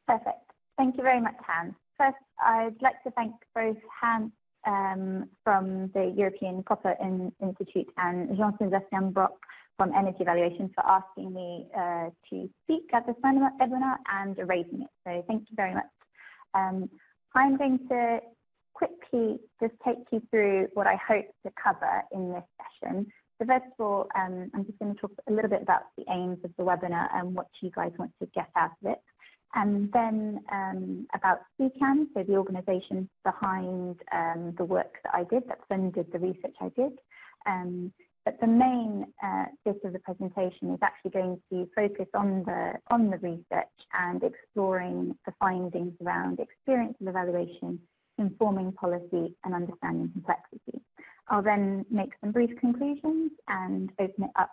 Perfect. Thank you very much, Hans. First, I'd like to thank both Hans from the European Copper Institute and Jean-Sébastien Brock from Energy Evaluation for asking me to speak at this webinar and raising it. So thank you very much. I'm going to quickly just take you through what I hope to cover in this session. So first of all, I'm just going to talk a little bit about the aims of the webinar and what you guys want to get out of it. And then about CECAN, so the organisation behind the work that I did, that funded the research I did. But the main bit of the presentation is actually going to focus on the research and exploring the findings around experience of evaluation, informing policy and understanding complexity. I'll then make some brief conclusions and open it up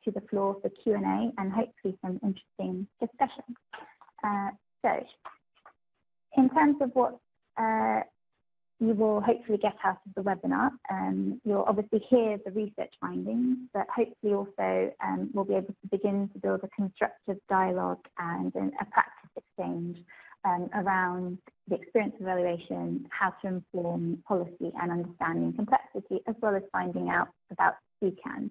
to the floor for Q&A and hopefully some interesting discussion. So, in terms of what you will hopefully get out of the webinar, you'll obviously hear the research findings, but hopefully also we'll be able to begin to build a constructive dialogue and a practice exchange around the experience of evaluation, how to inform policy and understanding complexity, as well as finding out about CECAN.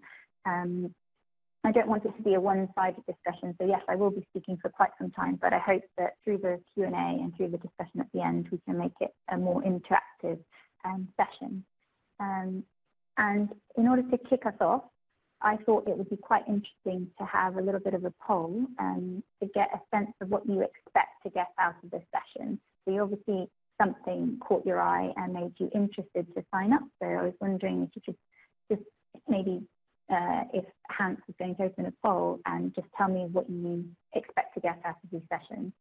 I don't want it to be a one-sided discussion, so yes, I will be speaking for quite some time, but I hope that through the Q&A and through the discussion at the end, we can make it a more interactive session. And in order to kick us off, I thought it would be quite interesting to have a little bit of a poll to get a sense of what you expect to get out of this session. So obviously something caught your eye and made you interested to sign up, so I was wondering if you could just maybe if Hans is going to open a poll and just tell me what you expect to get out of these sessions.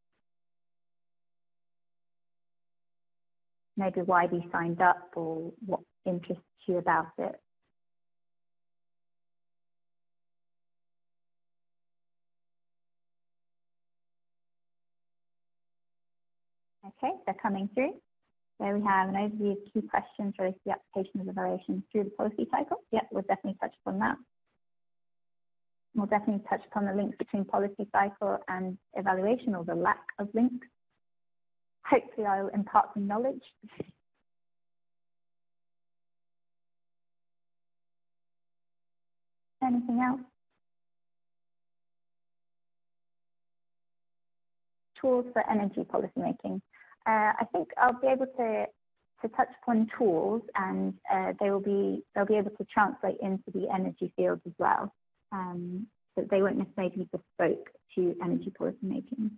Maybe why you signed up or what interests you about it. Okay, they're coming through. So we have an overview of key questions related to the application of evaluation through the policy cycle. Yep, we'll definitely touch upon that. We'll definitely touch upon the links between policy cycle and evaluation, or the lack of links. Hopefully I'll impart some knowledge. Anything else? Tools for energy policymaking. I think I'll be able to touch upon tools, and they'll be able to translate into the energy field as well. But they won't necessarily be bespoke to energy policymaking.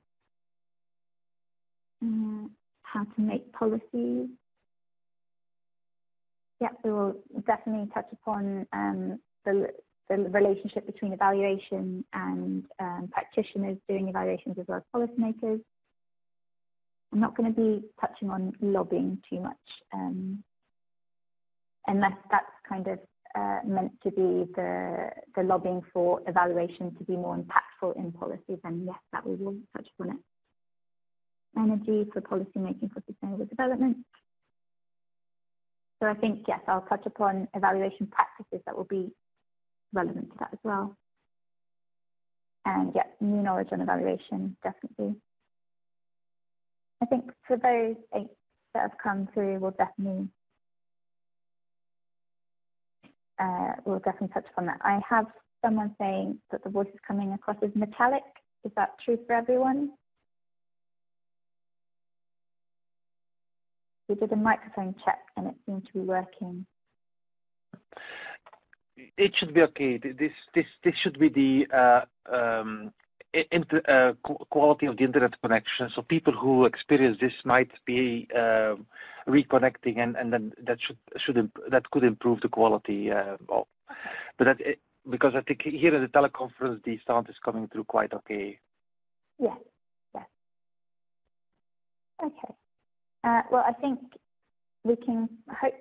How to make policies. Yeah, we will definitely touch upon the relationship between evaluation and practitioners doing evaluations as well as policymakers. I'm not going to be touching on lobbying too much, unless that's kind of meant to be the lobbying for evaluation to be more impactful in policy, then yes, that we will touch upon it. Energy for policy making for sustainable development. So I think, yes, I'll touch upon evaluation practices that will be relevant to that as well. And yes, new knowledge on evaluation, definitely. I think for those 8 that have come through, we'll definitely touch upon that. I have someone saying that the voice is coming across as metallic. Is that true for everyone? We did a microphone check and it seemed to be working. It should be okay. This should be the quality of the internet connection. So people who experience this might be reconnecting, and then that could improve the quality. But because I think here in the teleconference the sound is coming through quite okay. Yes. Yes. Okay. Well, I think we can hope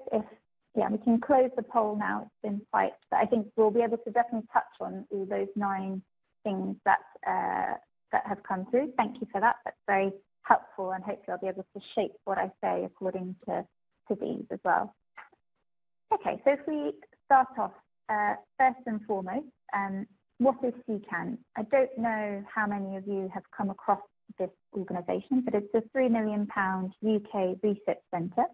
we can close the poll now. It's been quite, but I think we'll be able to definitely touch on all those 9 things that have come through. Thank you for that. That's very helpful, and hopefully I'll be able to shape what I say according to these as well. Okay, so if we start off, first and foremost, what is CECAN? I don't know how many of you have come across this organisation. organisation, but it's a £3 million UK research centre.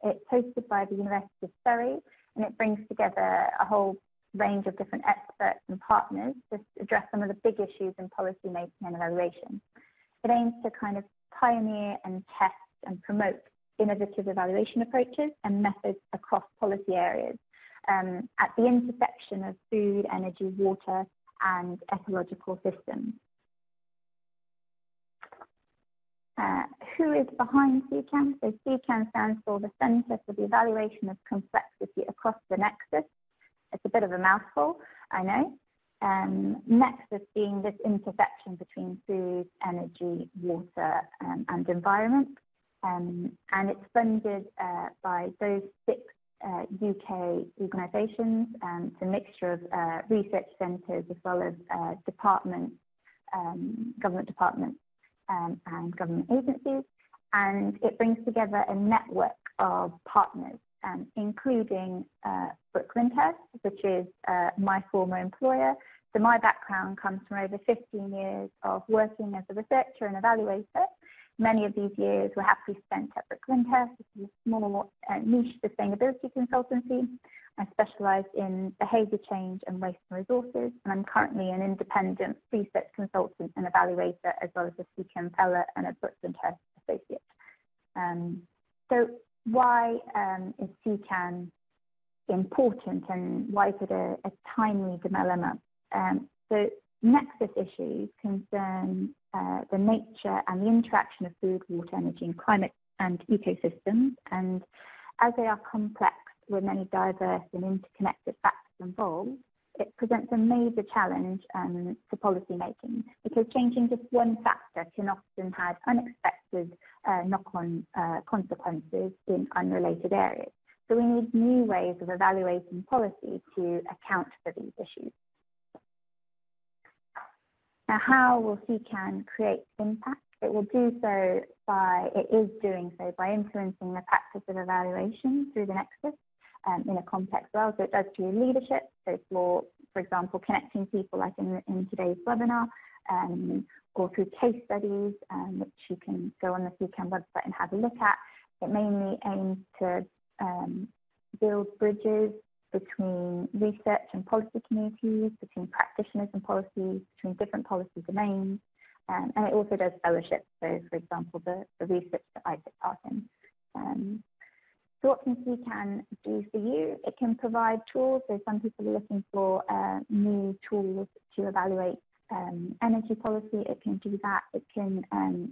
It's hosted by the University of Surrey, and it brings together a whole range of different experts and partners to address some of the big issues in policy making and evaluation. It aims to kind of pioneer and test and promote innovative evaluation approaches and methods across policy areas at the intersection of food, energy, water and ecological systems. Who is behind CECAN? So CECAN stands for the Centre for the Evaluation of Complexity Across the Nexus. It's a bit of a mouthful, I know. Nexus being this intersection between food, energy, water and environment. And it's funded by those 6 UK organisations. It's a mixture of research centres as well as departments, government departments and government agencies. And it brings together a network of partners, including Brooklyn, which is my former employer. So my background comes from over 15 years of working as a researcher and evaluator. Many of these years were happily spent at Brooklyn, which is a small niche sustainability consultancy. I specialise in behaviour change and waste and resources, and I'm currently an independent research consultant and evaluator, as well as a CECAN fellow and a Brooklyn associate. So why is CECAN important, and why is it a timely development? So Nexus issues concern the nature and the interaction of food, water, energy and climate and ecosystems, and as they are complex with many diverse and interconnected factors involved, it presents a major challenge to policy making, because changing just one factor can often have unexpected knock-on consequences in unrelated areas. So we need new ways of evaluating policy to account for these issues. Now, how will CECAN create impact? It will do so by, it is doing so by influencing the practice of evaluation through the Nexus in a complex world. So it does through leadership, so for example, connecting people like in today's webinar, or through case studies, which you can go on the CECAN website and have a look at. It mainly aims to build bridges between research and policy communities, between practitioners and policies, between different policy domains, and it also does fellowships, so for example the research that I took part in. So what can CECAN do for you? It can provide tools, so some people are looking for new tools to evaluate energy policy. It can do that. It can,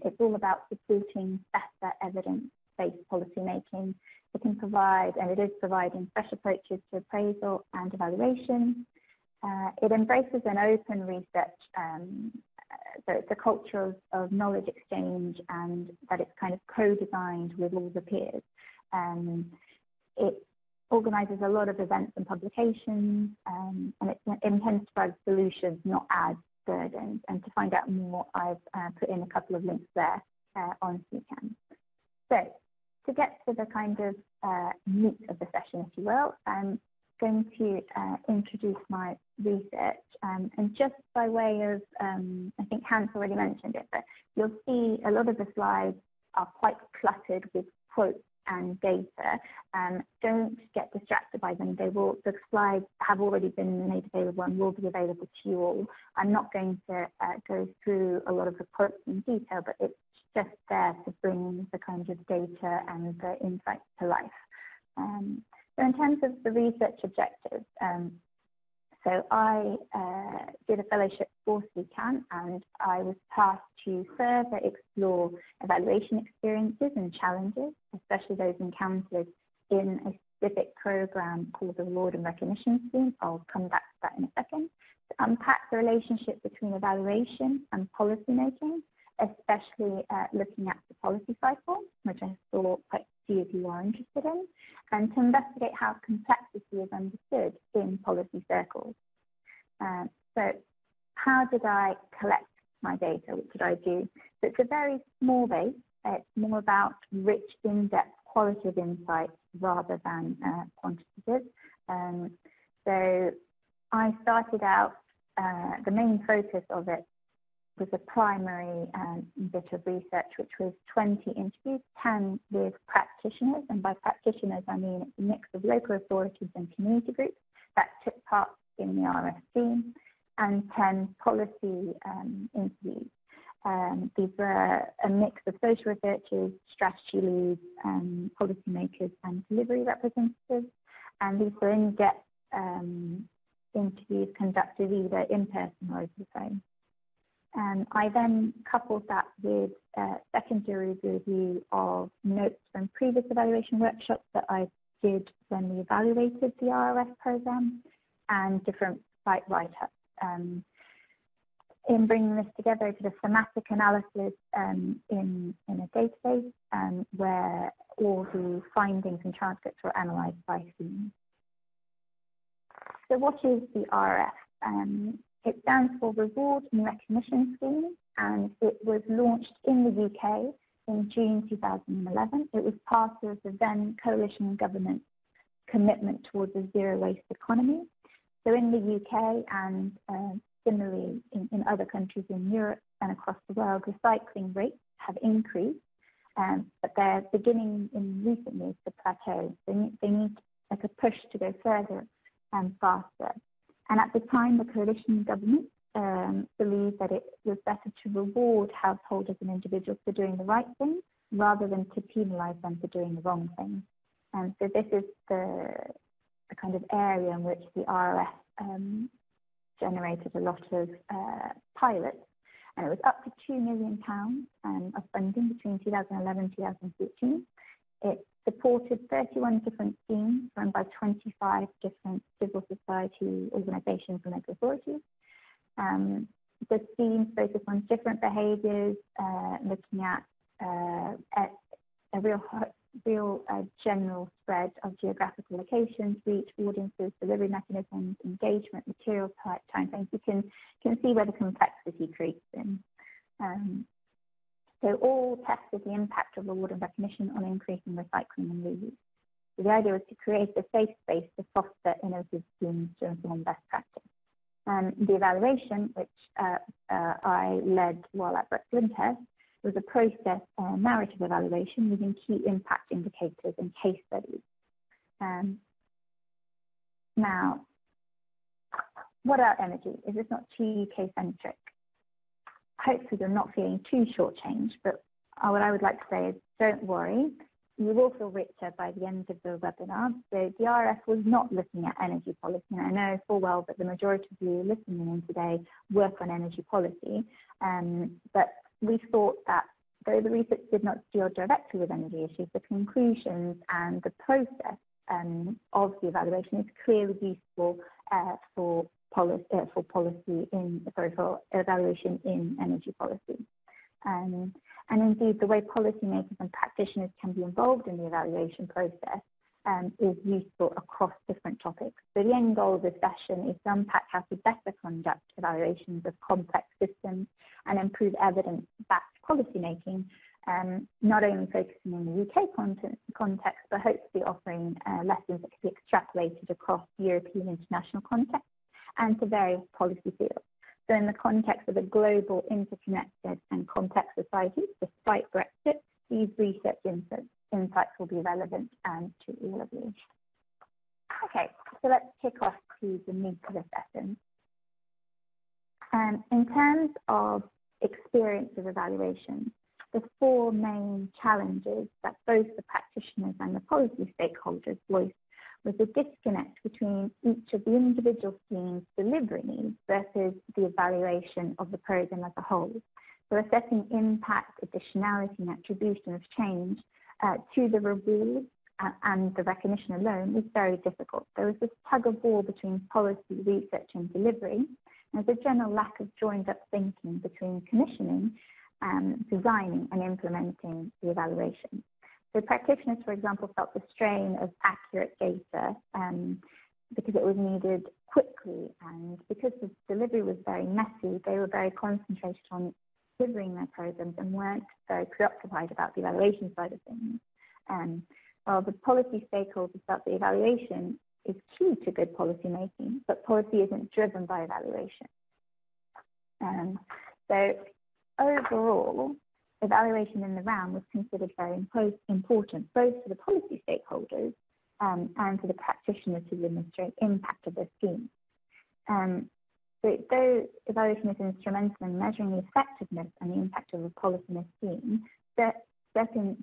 it's all about supporting better evidence-based policy making. It can provide, and it is providing, fresh approaches to appraisal and evaluation. It embraces an open research, so it's a culture of knowledge exchange, and that it's kind of co-designed with all the peers. It organises a lot of events and publications, and it intends to provide solutions, not add burdens. And to find out more, I've put in a couple of links there on CECAN. So, to get to the kind of meat of the session, if you will, I'm going to introduce my research, and just by way of, I think Hans already mentioned it, but you'll see a lot of the slides are quite cluttered with quotes and data. Don't get distracted by them. The slides have already been made available and will be available to you all. I'm not going to go through a lot of the quotes in detail, but it's just there to bring the kind of data and the insights to life. So in terms of the research objectives, so I did a fellowship for CECAN, and I was tasked to further explore evaluation experiences and challenges, especially those encountered in a specific program called the Reward and Recognition Scheme. I'll come back to that in a second. To unpack the relationship between evaluation and policy making, especially looking at the policy cycle, which I thought quite a few of you are interested in, and to investigate how complexity is understood in policy circles. So how did I collect my data? What did I do? So it's a very small base. It's more about rich, in-depth, qualitative insights rather than quantitative. So I started out, the main focus of it was a primary bit of research, which was 20 interviews, 10 with practitioners, and by practitioners I mean it's a mix of local authorities and community groups that took part in the RRF scheme, and 10 policy interviews. These were a mix of social researchers, strategy leads, policymakers and delivery representatives, and these were in-depth interviews conducted either in person or over the phone. I then coupled that with a secondary review of notes from previous evaluation workshops that I did when we evaluated the RRF program and different site write-ups. In bringing this together, I did a thematic analysis in a database where all the findings and transcripts were analysed by theme. So what is the RRF? It stands for Reward and Recognition Scheme, and it was launched in the UK in June 2011. It was part of the then coalition government commitment towards a zero-waste economy. So in the UK and similarly in other countries in Europe and across the world, recycling rates have increased, but they're beginning in recent years to plateau. They need like a push to go further and faster. And at the time, the coalition government believed that it was better to reward householders and individuals for doing the right thing rather than to penalise them for doing the wrong thing. And so this is the kind of area in which the RRF generated a lot of pilots, and it was up to £2 million of funding between 2011 and 2014. It supported 31 different schemes run by 25 different civil society organisations and local authorities. The schemes focus on different behaviours, looking at a real general spread of geographical locations, reach, audiences, delivery mechanisms, engagement, material type, time frames. You can see where the complexity creeps in. So all tested the impact of reward and recognition on increasing recycling and reuse. So the idea was to create a safe space to foster innovative schemes to inform best practice. The evaluation, which I led while at Flintest, was a process narrative evaluation using key impact indicators and case studies. Now, what about energy? Is this not too UK-centric? Hopefully you're not feeling too shortchanged, but what I would like to say is don't worry. You will feel richer by the end of the webinar. So the RRF was not looking at energy policy, and I know full well that the majority of you listening in today work on energy policy, but we thought that though the research did not deal directly with energy issues, the conclusions and the process of the evaluation is clearly useful for evaluation in energy policy. And indeed, the way policymakers and practitioners can be involved in the evaluation process is useful across different topics. So the end goal of this session is to unpack how to better conduct evaluations of complex systems and improve evidence-backed policymaking, not only focusing on the UK context, but hopefully offering lessons that can be extrapolated across European international contexts and to various policy fields. So in the context of a global, interconnected and complex society, despite Brexit, these research insights will be relevant to all of you. Okay, so let's kick off to the meat of the session. In terms of experience of evaluation, the four main challenges that both the practitioners and the policy stakeholders voiced was the disconnect between each of the individual schemes' delivery needs versus the evaluation of the program as a whole. So assessing impact, additionality and attribution of change to the reward and the recognition alone was very difficult. There was this tug of war between policy, research and delivery. There's a general lack of joined up thinking between commissioning, designing and implementing the evaluation. So practitioners, for example, felt the strain of accurate data because it was needed quickly, and because the delivery was very messy, they were very concentrated on delivering their programs and weren't very preoccupied about the evaluation side of things. While the policy stakeholders felt the evaluation is key to good policy making, but policy isn't driven by evaluation. So overall, evaluation in the round was considered very important, both for the policy stakeholders and for the practitioners to demonstrate impact of their scheme. So though evaluation is instrumental in measuring the effectiveness and the impact of a policy in a scheme, certain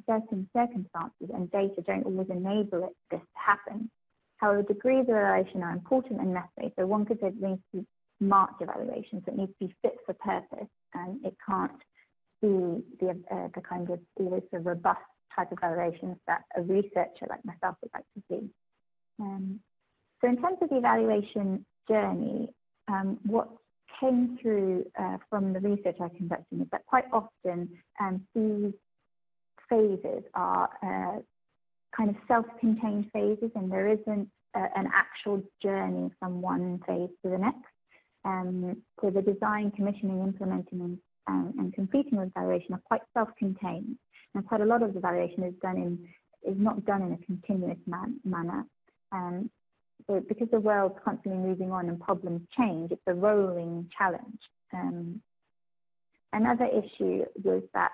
circumstances and data don't always enable this to happen. However, degrees of evaluation are important and necessary, so one could say it needs to be marked evaluation, so it needs to be fit for purpose, and it can't be the kind of always the robust type of evaluations that a researcher like myself would like to see. So in terms of the evaluation journey, what came through from the research I conducted is that quite often these phases are kind of self-contained phases, and there isn't an actual journey from one phase to the next. So the design, commissioning, implementing, and completing of evaluation are quite self-contained, and quite a lot of the evaluation is not done in a continuous manner. So because the world's constantly moving on and problems change, it's a rolling challenge. Another issue was that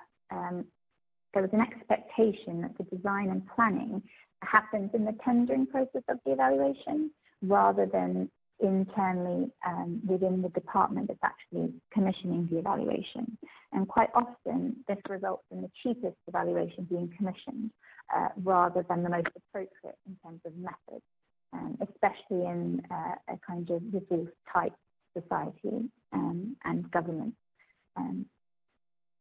there was an expectation that the design and planning happens in the tendering process of the evaluation rather than internally within the department that's actually commissioning the evaluation. And quite often this results in the cheapest evaluation being commissioned rather than the most appropriate in terms of method, especially in a kind of resource-type society and government.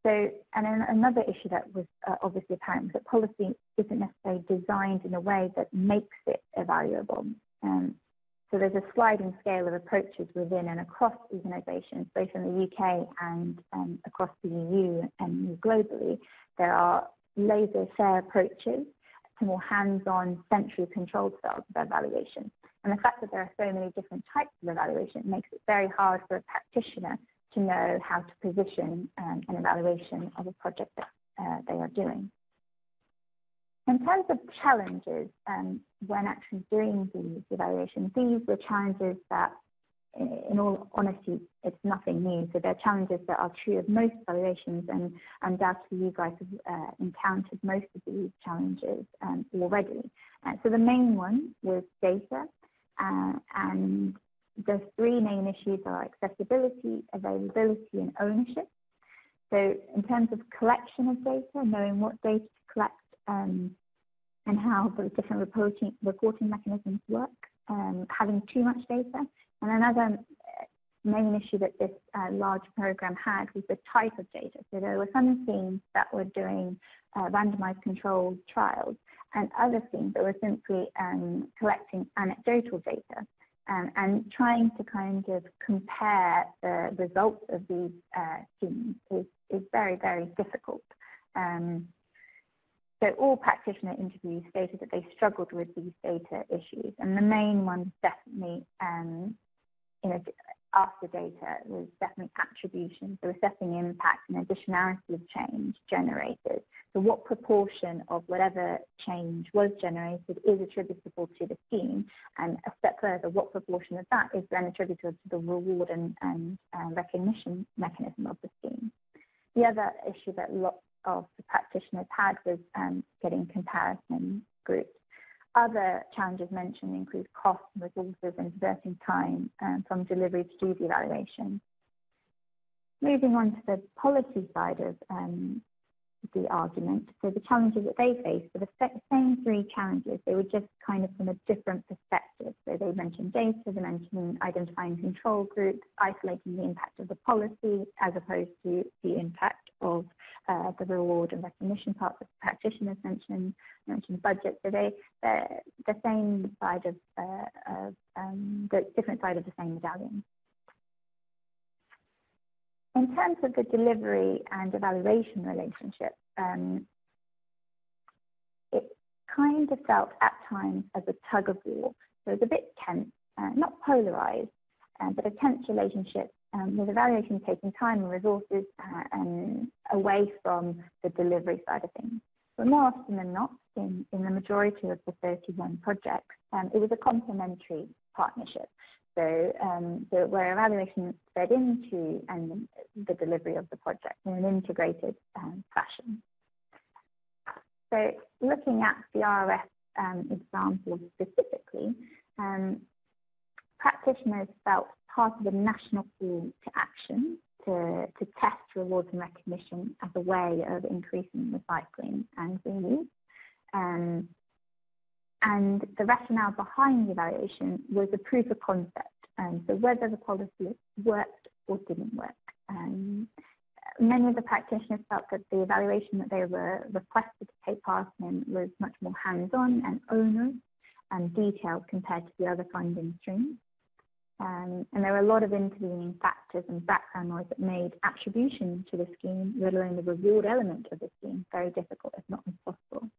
So, and then another issue that was obviously apparent was that policy isn't necessarily designed in a way that makes it evaluable. So there's a sliding scale of approaches within and across organisations, both in the UK and across the EU and globally. There are laissez-faire approaches to more hands-on, centrally controlled styles of evaluation. And the fact that there are so many different types of evaluation makes it very hard for a practitioner to know how to position an evaluation of a project that they are doing. In terms of challenges when actually doing the evaluation, these were challenges that, in all honesty, it's nothing new. So they're challenges that are true of most evaluations, and undoubtedly you guys have encountered most of these challenges already. So the main one was data, and the three main issues are accessibility, availability, and ownership. So in terms of collection of data, knowing what data to collect and how the different reporting mechanisms work, having too much data. And another main issue that this large program had was the type of data. So there were some teams that were doing randomized controlled trials, and other teams that were simply collecting anecdotal data. And trying to kind of compare the results of these teams is very, very difficult. So all practitioner interviews stated that they struggled with these data issues, and the main one definitely, after data, was definitely attribution, so assessing impact and additionality of change generated. So what proportion of whatever change was generated is attributable to the scheme, and a step further, what proportion of that is then attributable to the reward and recognition mechanism of the scheme. The other issue that lots of the practitioners had was getting comparison groups. Other challenges mentioned include costs, resources, and diverting time from delivery to do the evaluation. Moving on to the policy side of the argument, so the challenges that they faced were the same three challenges. They were just kind of from a different perspective. So they mentioned data, they mentioned identifying control groups, isolating the impact of the policy as opposed to the impact of the reward and recognition part that the practitioners mentioned budget. So they're the same side of the different side of the same medallion. In terms of the delivery and evaluation relationship, it kind of felt at times as a tug of war. So it's a bit tense, not polarized, but a tense relationship with evaluation taking time and resources away from the delivery side of things. But more often than not, in the majority of the 31 projects, it was a complementary partnership. So where evaluation fed into the delivery of the project in an integrated fashion. So looking at the RRF example specifically, practitioners felt part of a national call to action to test rewards and recognition as a way of increasing recycling and reuse. And the rationale behind the evaluation was a proof of concept, so whether the policy worked or didn't work. Many of the practitioners felt that the evaluation that they were requested to take part in was much more hands-on and onerous and detailed compared to the other funding streams. And there were a lot of intervening factors and background noise that made attribution to the scheme, let alone the reward element of the scheme, very difficult, if not impossible.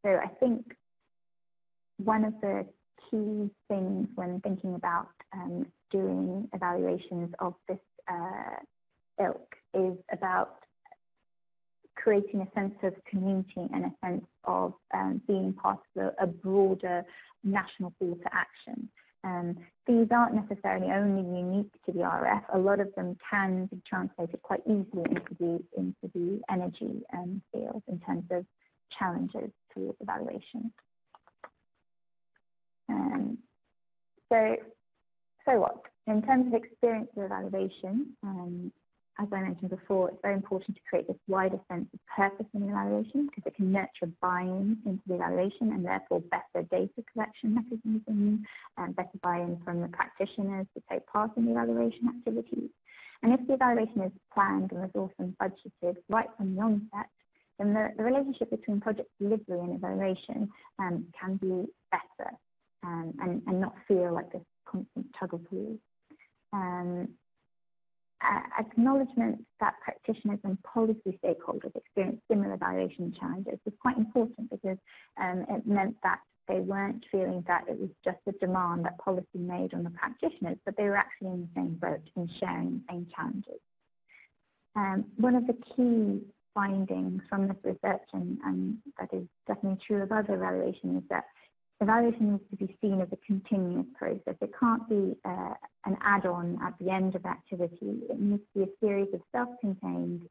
So I think one of the key things when thinking about doing evaluations of this ilk is about creating a sense of community and a sense of being part of a broader national call to action. These aren't necessarily only unique to the RRF. A lot of them can be translated quite easily into the energy field in terms of challenges towards evaluation. So what? In terms of experience of evaluation, as I mentioned before, it's very important to create this wider sense of purpose in evaluation because it can nurture buy-in into the evaluation and therefore better data collection mechanisms and better buy-in from the practitioners to take part in the evaluation activities. And if the evaluation is planned and resourced and budgeted right from the onset, then the relationship between project delivery and evaluation can be better and not feel like this constant tug of war. Acknowledgement that practitioners and policy stakeholders experience similar evaluation challenges was quite important because it meant that they weren't feeling that it was just a demand that policy made on the practitioners, but they were actually in the same boat and sharing the same challenges. One of the key findings from this research, and that is definitely true of other evaluation, is that evaluation needs to be seen as a continuous process. It can't be an add-on at the end of the activity. It needs to be a series of self-contained,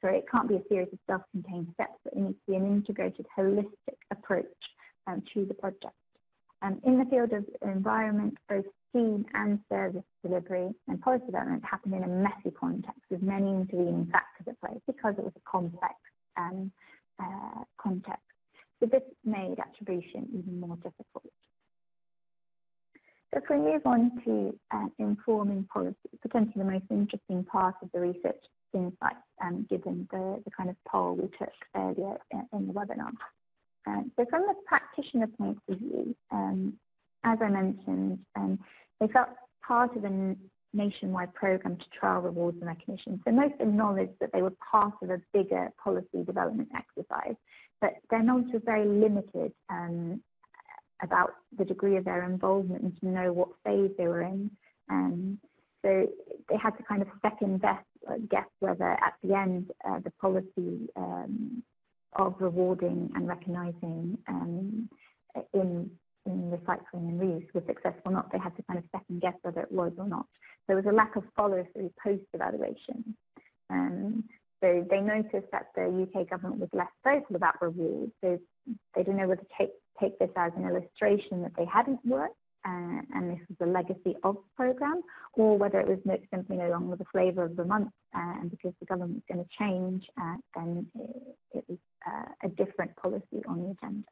it can't be a series of self-contained steps, but it needs to be an integrated, holistic approach to the project. In the field of environment, both scheme and service delivery and policy development happen in a messy context with many intervening factors at play because it was a complex context. So this made attribution even more difficult. So if we move on to informing policy, potentially the most interesting part of the research insights given the kind of poll we took earlier in the webinar. So from the practitioner point of view, as I mentioned, they felt part of a nationwide program to trial rewards and recognition. So most acknowledged that they were part of a bigger policy development exercise, but their knowledge was very limited about the degree of their involvement and to know what phase they were in. So they had to kind of second guess whether at the end the policy of rewarding and recognising in recycling and reuse was successful or not. They had to kind of second guess whether it was or not. There was a lack of follow-through post-evaluation. So they noticed that the UK government was less vocal about rewards. So they didn't know whether to take this as an illustration that they hadn't worked and this was the legacy of the programme, or whether it was simply no longer the flavour of the month and because the government was going to change, then it was a different policy on the agenda.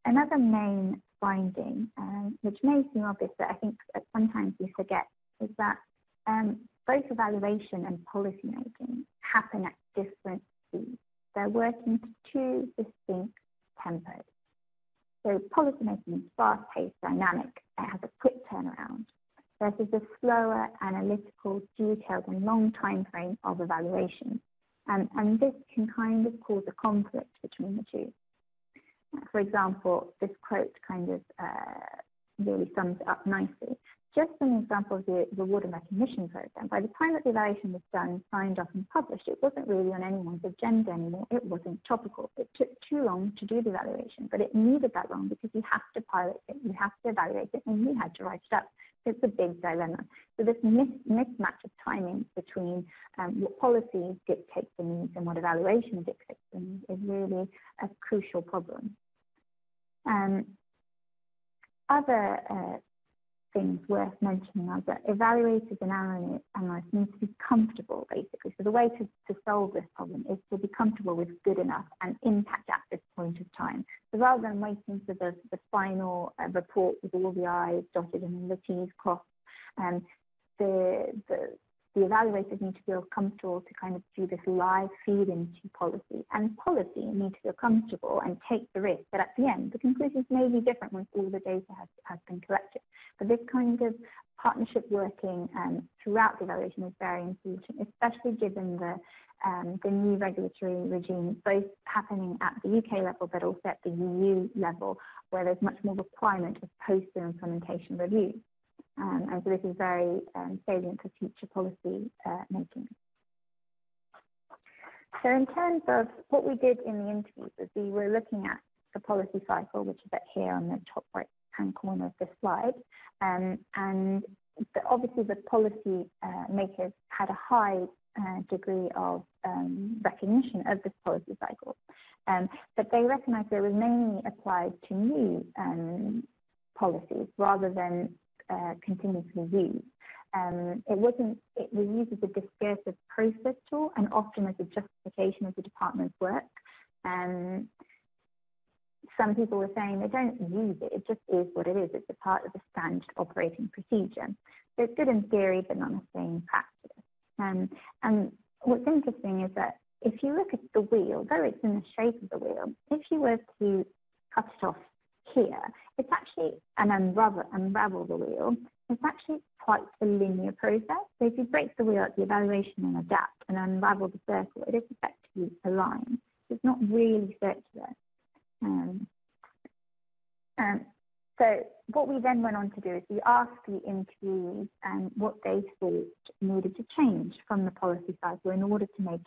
Another main finding, which may seem obvious, but I think that sometimes we forget, is that both evaluation and policy making happen at different speeds. They're working to two distinct tempos. So policy making is fast-paced, dynamic, it has a quick turnaround, versus the slower, analytical, detailed and long time frame of evaluation. And this can kind of cause a conflict between the two. For example, this quote kind of really sums it up nicely. just an example of the reward and recognition program, by the time that the evaluation was done, signed off and published, it wasn't really on anyone's agenda anymore. It wasn't topical. It took too long to do the evaluation, but it needed that long because you have to pilot it, you have to evaluate it, and you had to write it up. So it's a big dilemma. So this mismatch of timing between what policy dictates the needs and what evaluation dictates the needs is really a crucial problem. Other things worth mentioning are that evaluators and analysts need to be comfortable, basically. So the way to solve this problem is to be comfortable with good enough and impact at this point of time. So rather than waiting for the final report with all the I's dotted and the T's crossed, the evaluators need to feel comfortable to kind of do this live feed into policy, and policy need to feel comfortable and take the risk that at the end the conclusions may be different once all the data has been collected. But this kind of partnership working throughout the evaluation is very important, especially given the new regulatory regime, both happening at the UK level but also at the EU level, where there's much more requirement of post-implementation review. And so this is very salient for future policy making. So in terms of what we did in the interviews, is we were looking at the policy cycle, which is here on the top right-hand corner of this slide. And obviously the policy makers had a high degree of recognition of this policy cycle. But they recognized it was mainly applied to new policies rather than continuously used. It was used as a discursive process tool and often as a justification of the department's work. Some people were saying they don't use it, it just is what it is. It's a part of the standard operating procedure. So it's good in theory, but not necessarily in practice. And what's interesting is that if you look at the wheel, though it's in the shape of the wheel, if you were to cut it off here, it's actually an unravel the wheel. It's actually quite a linear process. So if you break the wheel at the evaluation and adapt and unravel the circle, it is effectively a line. It's not really circular. So what we then went on to do is we asked the interviewees what they thought needed to change from the policy cycle in order to make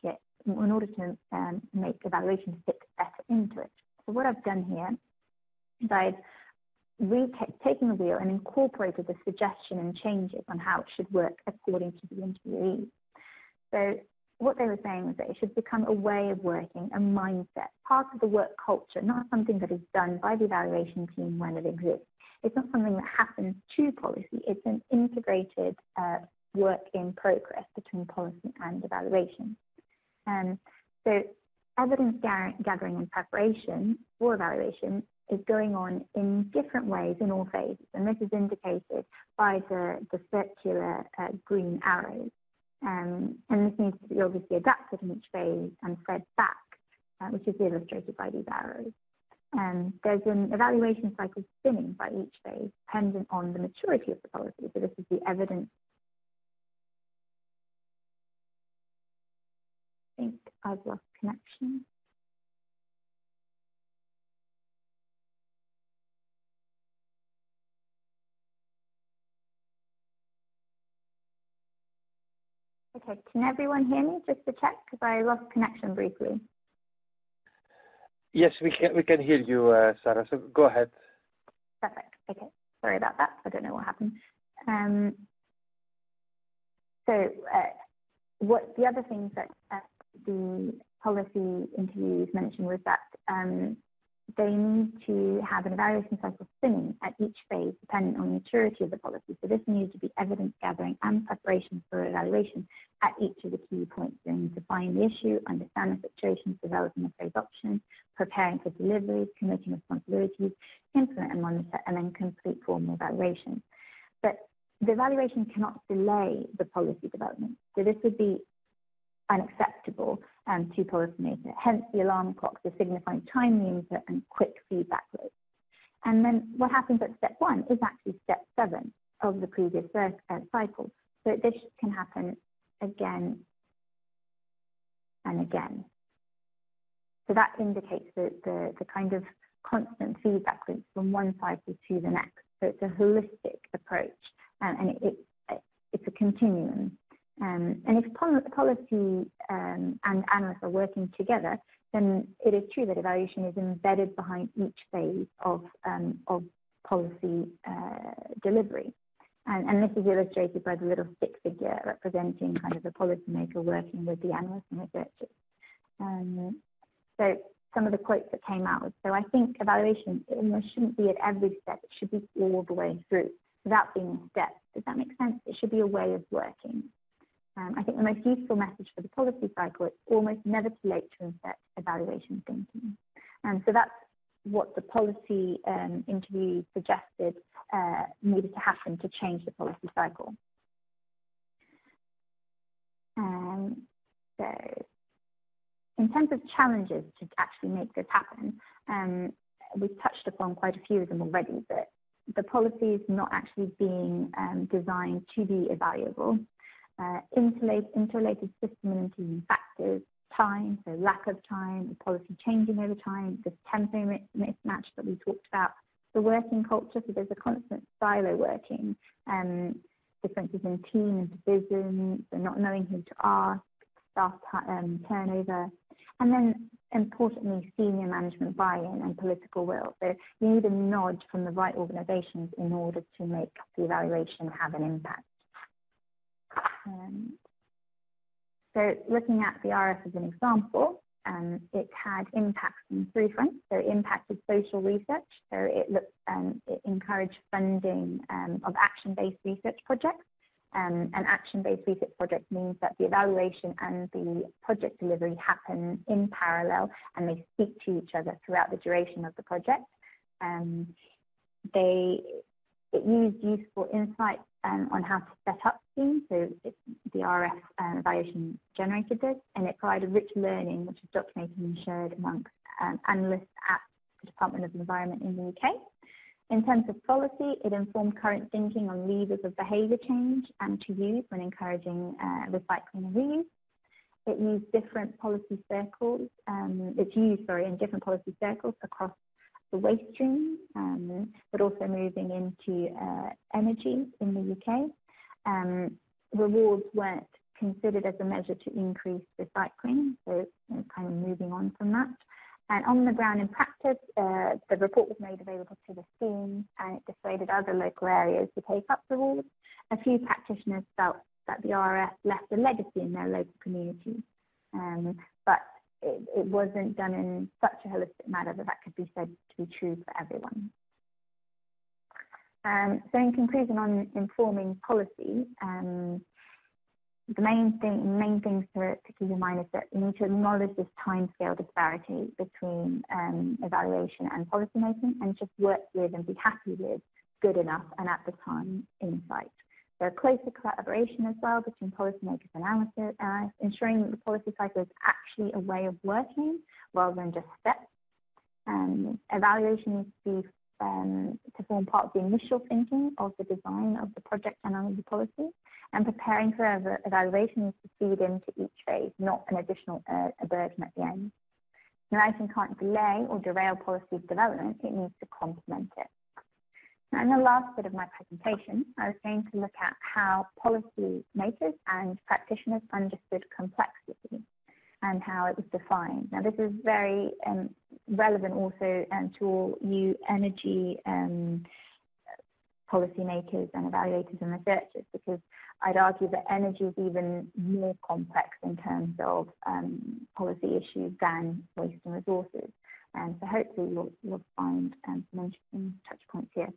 evaluation fit better into it. So what I've done here is I've taken the wheel and incorporated the suggestion and changes on how it should work according to the interviewees. So what they were saying was that it should become a way of working, a mindset, part of the work culture, not something that is done by the evaluation team when it exists. It's not something that happens to policy. It's an integrated work in progress between policy and evaluation. So evidence gathering and preparation for evaluation is going on in different ways in all phases, and this is indicated by the circular green arrows. And this needs to be obviously adapted in each phase and fed back, which is illustrated by these arrows. There's an evaluation cycle spinning by each phase, dependent on the maturity of the policy. So this is the evidence. I think I've lost connection. Okay, can everyone hear me, just to check, because I lost connection briefly? Yes, we can hear you, Sarah, so go ahead. Perfect, okay, sorry about that, I don't know what happened. What the other things that the policy interviews mentioned was that they need to have an evaluation cycle spinning at each phase dependent on the maturity of the policy. So this needs to be evidence gathering and preparation for evaluation at each of the key points. They need to find the issue, understand the situation, developing a phase option, preparing for deliveries, committing responsibilities, implement and monitor, and then complete formal evaluation. But the evaluation cannot delay the policy development. So this would be unacceptable to policymakers. Hence the alarm clocks are signifying timely input and quick feedback loops. And then what happens at step 1 is actually step 7 of the previous cycle. So this can happen again and again. So that indicates the kind of constant feedback loops from one cycle to the next. So it's a holistic approach and it's a continuum. And if policy and analysts are working together, then it is true that evaluation is embedded behind each phase of policy delivery. And this is illustrated by the little stick figure representing kind of the policymaker working with the analysts and researchers. So some of the quotes that came out, so I think evaluation shouldn't be at every step, it should be all the way through without being a step. Does that make sense? It should be a way of working. I think the most useful message for the policy cycle is almost never too late to insert evaluation thinking. So that's what the policy interview suggested needed to happen to change the policy cycle. So in terms of challenges to actually make this happen, we've touched upon quite a few of them already, but the policy is not actually being designed to be evaluable. Interrelated system and intervening factors, time, so lack of time, the policy changing over time, the tempo mismatch that we talked about, the working culture, so there's a constant silo working, differences in team and division, so not knowing who to ask, staff turnover, and then importantly senior management buy-in and political will. So you need a nod from the right organisations in order to make the evaluation have an impact. So looking at the RRF as an example, it had impacts on three fronts. So it impacted social research. So it encouraged funding of action-based research projects. And action-based research projects means that the evaluation and the project delivery happen in parallel and they speak to each other throughout the duration of the project. It used useful insights on how to set up schemes, so the RRF evaluation generated this, and it provided rich learning which is documented and shared amongst analysts at the Department of Environment in the UK. In terms of policy, it informed current thinking on levers of behaviour change and to use when encouraging recycling and reuse. It used different policy circles, in different policy circles across the waste stream, but also moving into energy in the UK. Rewards weren't considered as a measure to increase recycling, so kind of moving on from that. And on the ground in practice, the report was made available to the schemes and it dissuaded other local areas to take up rewards. A few practitioners felt that the RRF left a legacy in their local communities, but it wasn't done in such a holistic manner that could be said to be true for everyone. So in conclusion on informing policy, the main things to keep in mind is that you need to acknowledge this timescale disparity between evaluation and policy making and just work with and be happy with good enough and at the time insight. So closer collaboration as well between policymakers and analysts, ensuring that the policy cycle is actually a way of working rather than just steps. Evaluation needs to be to form part of the initial thinking of the design of the project and of the policy, and preparing for evaluation needs to feed into each phase, not an additional burden at the end. Evaluation can't delay or derail policy development, it needs to complement it. Now, in the last bit of my presentation, I was going to look at how policy makers and practitioners understood complexity and how it was defined. Now, this is very relevant also to all you energy policymakers and evaluators and researchers, because I'd argue that energy is even more complex in terms of policy issues than waste and resources. And so hopefully you'll find some interesting touch points here.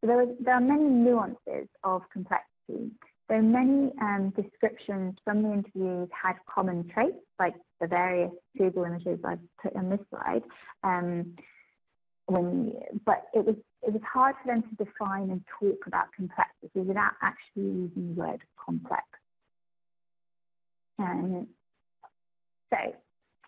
So there are many nuances of complexity. So many descriptions from the interviews had common traits, like the various Google images I've put on this slide. But it was hard for them to define and talk about complexity without actually using the word complex. So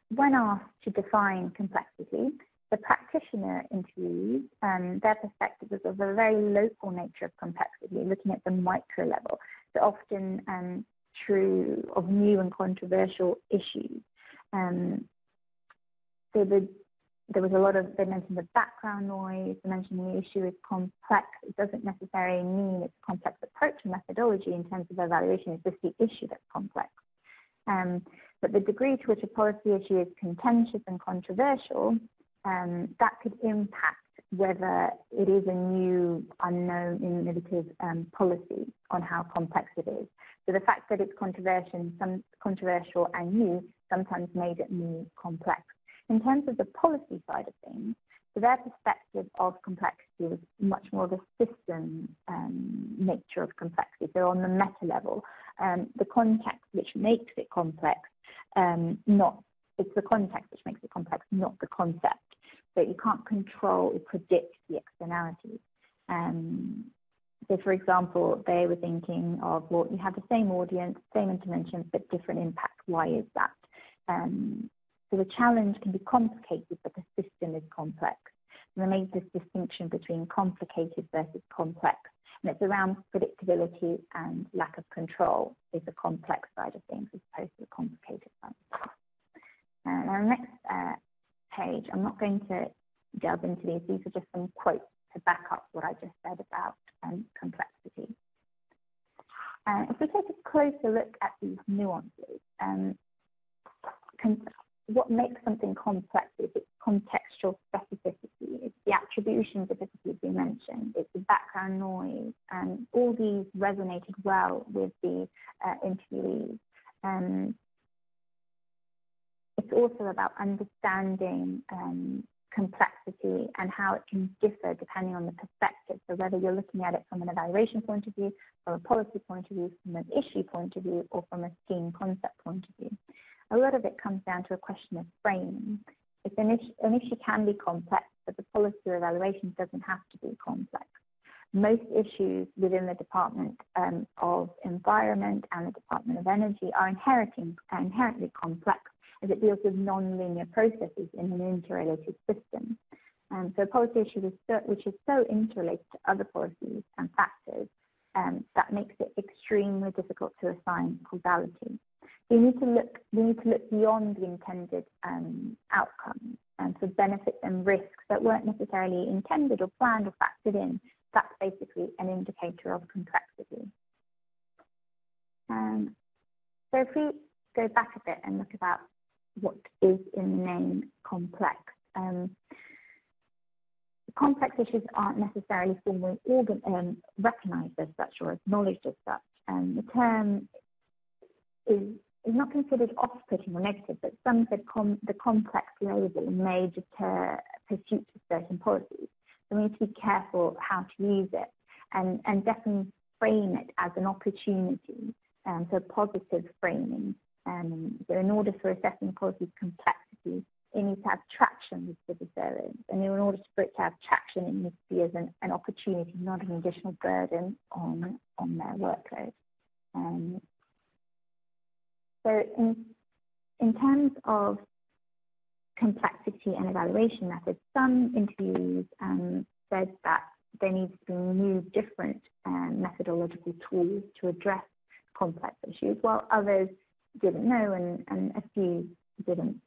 when asked to define complexity, the practitioner interviews, their perspective was of a very local nature of complexity, looking at the micro level, so often true of new and controversial issues. So there was a lot of, they mentioned the background noise, they mentioned the issue is complex. It doesn't necessarily mean it's a complex approach and methodology in terms of evaluation, it's just the issue that's complex. But the degree to which a policy issue is contentious and controversial, that could impact whether it is a new, unknown, innovative policy on how complex it is. So the fact that it's controversial and new sometimes made it more complex. In terms of the policy side of things, so their perspective of complexity was much more of a system nature of complexity. So on the meta level, the context which makes it complex, it's the context which makes it complex, not the concept. So you can't control or predict the externalities. So for example, they were thinking of, well, you have the same audience, same interventions, but different impact. Why is that? So the challenge can be complicated, but the system is complex. And they made this distinction between complicated versus complex. And it's around predictability and lack of control is the complex side of things as opposed to the complicated side. Now the next page, I'm not going to delve into these. These are just some quotes to back up what I just said about complexity. If we take a closer look at these nuances, what makes something complex is its contextual specificity, it's the attribution difficulties we mentioned, it's the background noise, and all these resonated well with the interviewees. It's also about understanding complexity and how it can differ depending on the perspective. So whether you're looking at it from an evaluation point of view, from a policy point of view, from an issue point of view, or from a scheme concept point of view. A lot of it comes down to a question of framing. An issue can be complex, but the policy or evaluation doesn't have to be complex. Most issues within the Department of Environment and the Department of Energy are inherently complex, as it deals with non-linear processes in an interrelated system. So a policy issue which is so interrelated to other policies and factors, that makes it extremely difficult to assign causality. We need to look beyond the intended outcomes, and so benefits and risks that weren't necessarily intended or planned or factored in. That's basically an indicator of complexity. So if we go back a bit and look about what is in the name complex, complex issues aren't necessarily formally recognized as such or acknowledged as such. The term is not considered off-putting or negative, but some said the complex label may deter pursuit of certain policies. So we need to be careful how to use it and definitely frame it as an opportunity, so positive framing. So in order for assessing policy complexity, it needs to have traction with civil servants. And in order for it to have traction, it needs to be as an opportunity, not an additional burden on their workload. So in terms of complexity and evaluation methods, some interviews said that there needs to be new, different methodological tools to address complex issues, while others didn't know and a few didn't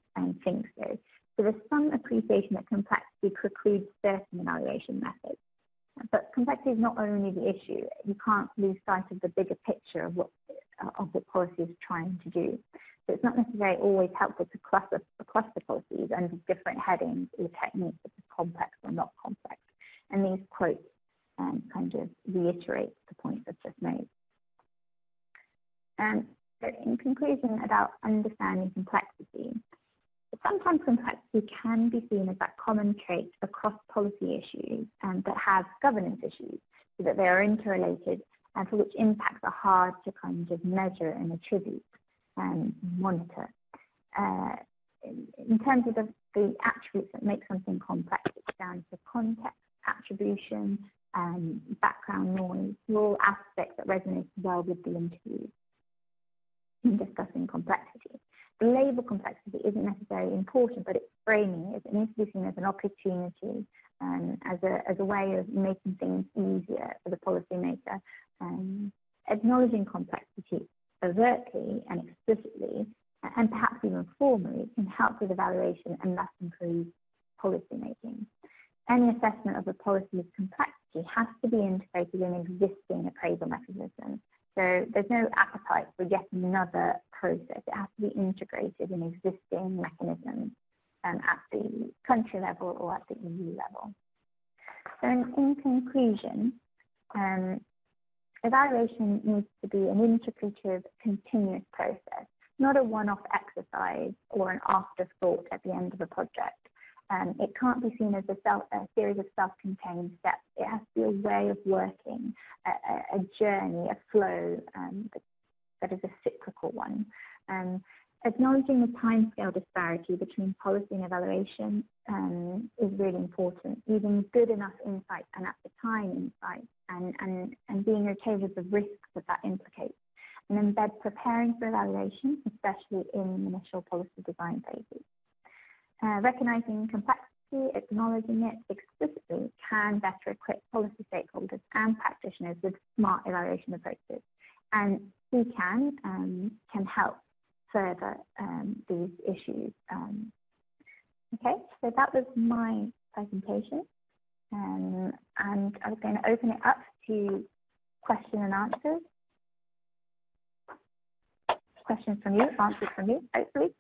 think so. So there's some appreciation that complexity precludes certain evaluation methods. But complexity is not only the issue. You can't lose sight of the bigger picture of what policy is trying to do. So it's not necessarily always helpful to cluster policies under different headings or techniques such as complex or not complex. And these quotes kind of reiterate the point I've just made. So in conclusion about understanding complexity, sometimes complexity can be seen as that common trait across policy issues that have governance issues, so that they are interrelated and for which impacts are hard to kind of measure and attribute and monitor. In terms of the attributes that make something complex, it's down to context, attribution, background noise, all aspects that resonate well with the interview in discussing complexity. The label complexity isn't necessarily important, but it's framing it. It needs to be seen as an opportunity, as a way of making things easier for the policymaker. Acknowledging complexity overtly and explicitly, and perhaps even formally, can help with evaluation and thus improve policy making. Any assessment of a policy's complexity has to be integrated in existing appraisal mechanisms. So there's no appetite for yet another process. It has to be integrated in existing mechanisms at the country level or at the EU level. So in conclusion, evaluation needs to be an integrative, continuous process, not a one-off exercise or an afterthought at the end of a project. It can't be seen as a series of self-contained steps. It has to be a way of working, a journey, a flow that is a cyclical one. Acknowledging the timescale disparity between policy and evaluation is really important. Using good enough insight and at the time insight and being okay with the risks that implicates. And embed preparing for evaluation, especially in initial policy design phases. Recognizing complexity, acknowledging it explicitly can better equip policy stakeholders and practitioners with smart evaluation approaches. And CECAN can help further these issues. Okay, so that was my presentation. And I was going to open it up to question and answers. Questions from you, answers from you, hopefully.